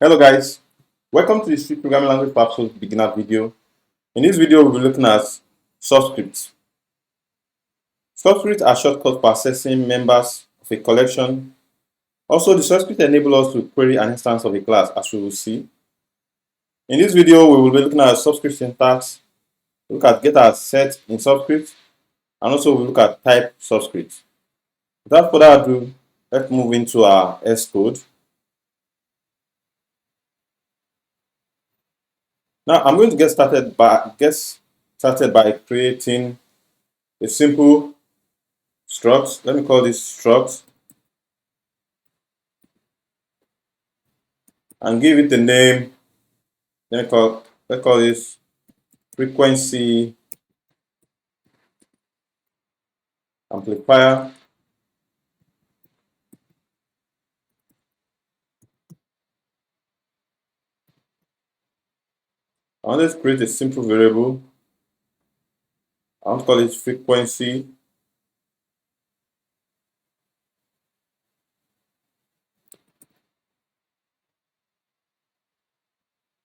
Hello guys, welcome to the C programming language Papsos beginner video. In this video we'll be looking at subscripts. Subscripts are shortcuts for accessing members of a collection. Also, the subscript enable us to query an instance of a class, as we will see. In this video we will be looking at subscript syntax, look at get as set in subscript, and also we'll look at type subscript. Without further ado, let's move into our S code. Now I'm going to get started by creating a simple struct. Let me call this struct and give it a name. Let's call this frequency amplifier. I want to create a simple variable. I want to call it frequency.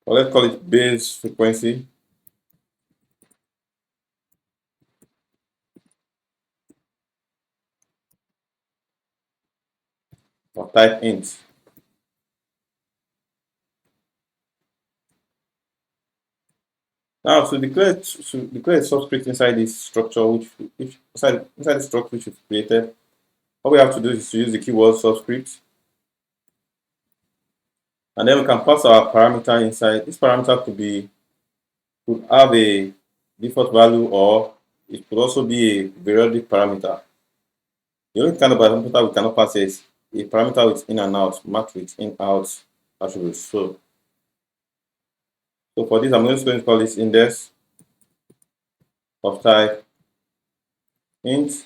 Or let's call it base frequency. Or type int. Now to declare a subscript inside this structure, inside the structure which we've created, all we have to do is to use the keyword subscript. And then we can pass our parameter inside. This parameter could have a default value, or it could also be a periodic parameter. The only kind of parameter we cannot pass is a parameter with in and out, match with in out attributes. So for this, I'm just going to call this index of type int,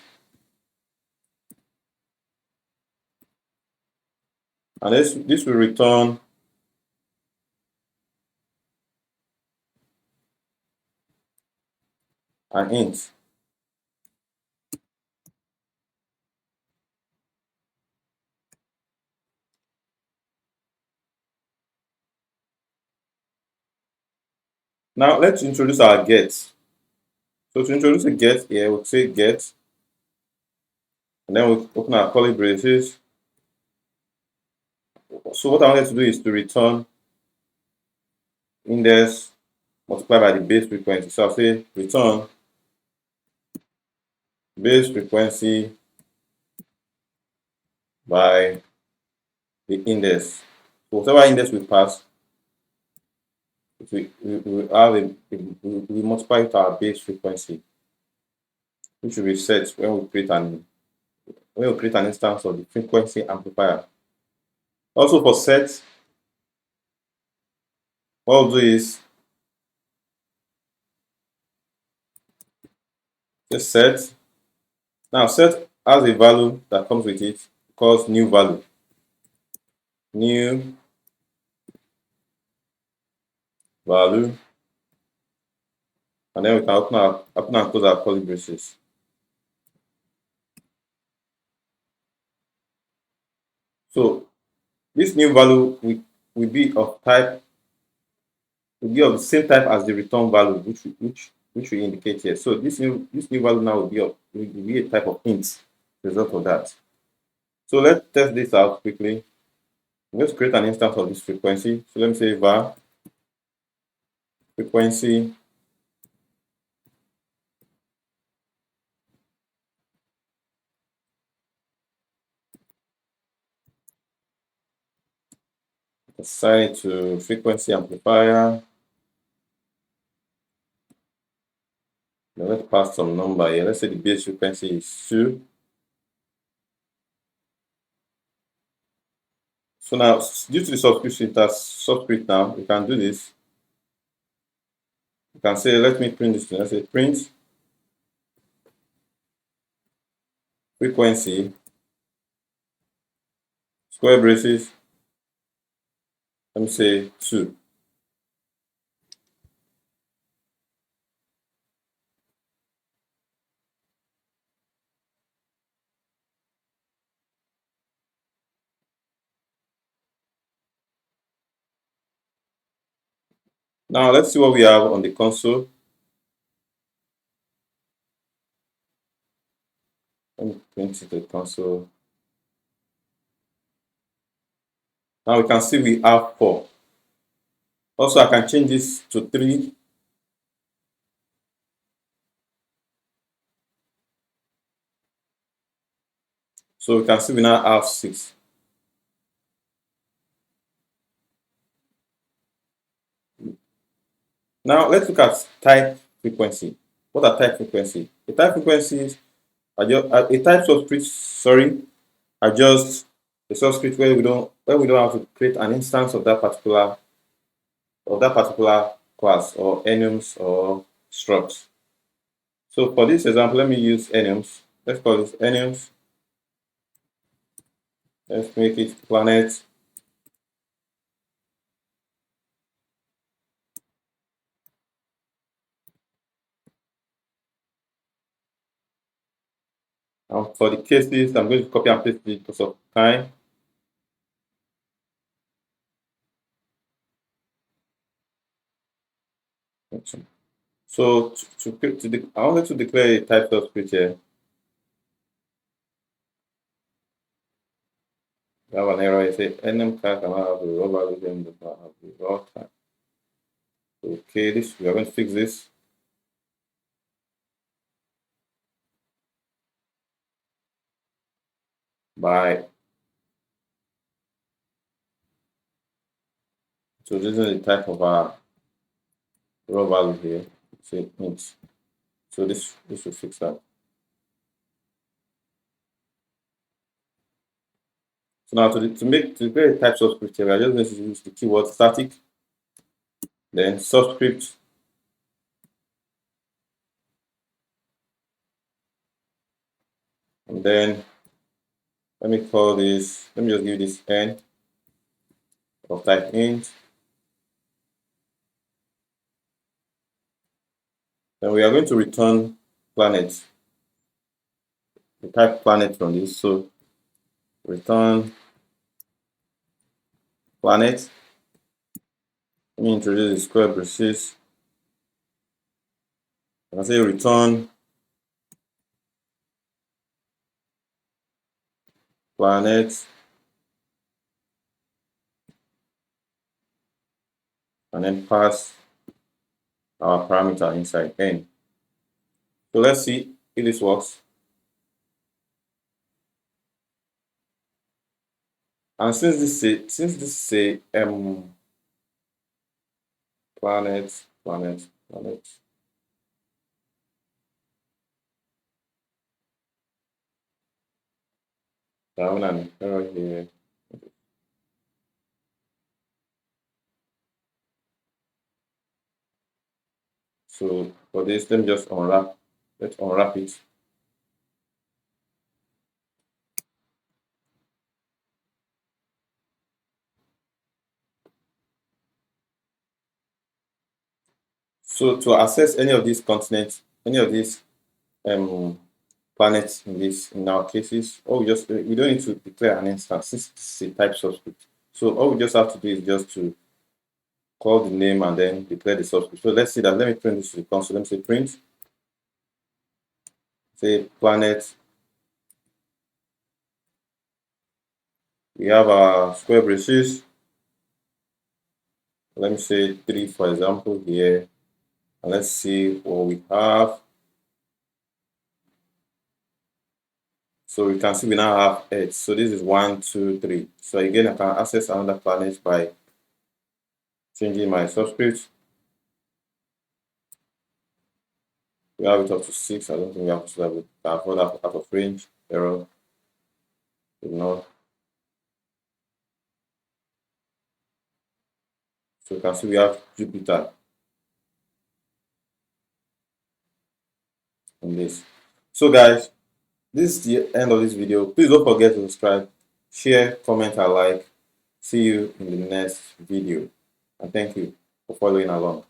and this will return an int. Now let's introduce our get. So to introduce a get here, we'll say get, and then we'll open our curly braces. So what I wanted to do is to return index multiplied by the base frequency. So I'll say return base frequency by the index. So whatever index we pass, we multiply it to our base frequency, which will be set when we create an instance of the frequency amplifier. Also for set, what we'll do is just set. Now set has a value that comes with it called new value. New value, and then we can open and close our curly braces. So this new value will be of type, will be of the same type as the return value, which we indicate here. So this new value now will be a type of int result of that. So let's test this out quickly. Let's create an instance of this frequency. So let me say var frequency assign it to frequency amplifier. Now let's pass some number here. Let's say the base frequency is 2. So now, due to the subscript now, we can do this. You can say, let me print this. Let's say print frequency square braces. Let me say 2. Now let's see what we have on the console. Let me print it to the console. Now we can see we have 4. Also, I can change this to 3. So we can see we now have 6. Now let's look at type frequency. What are type frequency? The type frequencies are just a type subscript, are just a subscript where we don't have to create an instance of that particular class or enums or structs. So for this example, let me use enums. Let's call this enums. Let's make it planet. And for the cases, I'm going to copy and paste it because of time. So I wanted to declare a type subscript here. We have an error. I say enum cannot have the raw value, then does not have the raw time. Okay, we are going to fix this. So this is the type of our raw value here. Say int. So this will fix that. So now to create a type subscript here, we are just going to use the keyword static, then subscript, and then let me just give this n of type int. Then we are going to return planet. We type planet from this, so return planet. Let me introduce the square braces. I can say return planet, and then pass our parameter inside n. So let's see if this works. And since this is a planet, having an error here. So for this, let me just let's unwrap it. So to access any of these continents, any of these planets in our cases, we don't need to declare an instance since this is a type subscript. So all we just have to do is just to call the name and then declare the subscript. So let's see that. Let me print this to the console. Let me say print. Say planet. We have our square braces. Let me say 3 for example here. And let's see what we have. So we can see we now have 8. So this is 1, 2, 3. So again, I can access another planet by changing my subscript. We have it up to 6. I don't think we have to have it out of range. Error. Ignore. So you can see we have Jupiter in this. So guys, this is the end of this video. Please don't forget to subscribe, share, comment, and like. See you in the next video. And thank you for following along.